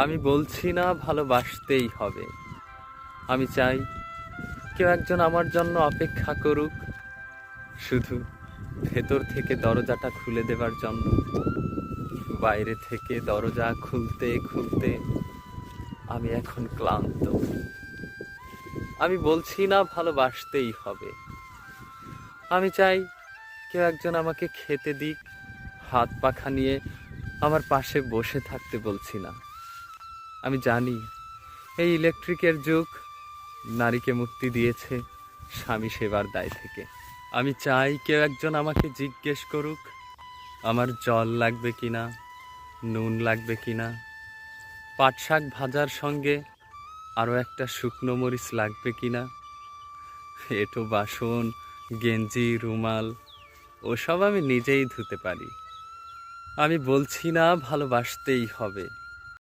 আমি বলছি না ভালোবাসতেই হবে। আমি চাই কেউ একজন আমার জন্য অপেক্ষা করুক, শুধু ভেতর থেকে দরজাটা খুলে দেবার জন্য। বাইরে থেকে দরজা খুলতে খুলতে আমি এখন ক্লান্ত। আমি বলছি না ভালোবাসতেই হবে। আমি চাই কেউ একজন আমাকে খেতে দিক, হাত পাখা নিয়ে আমার পাশে বসে থাকতে বলছি না। আমি জানি এই ইলেকট্রিকের যুগ নারীকে মুক্তি দিয়েছে স্বামী সেবার দায় থেকে। আমি চাই কেউ একজন আমাকে জিজ্ঞেস করুক আমার জল লাগবে কিনা, নুন লাগবে কিনা, পাট শাক ভাজার সঙ্গে আরও একটা শুকনো মরিচ লাগবে কিনা, এঁটো বাসন, গেঞ্জি, রুমাল ওসব আমি নিজেই ধুতে পারি। আমি বলছি না ভালোবাসতেই হবে।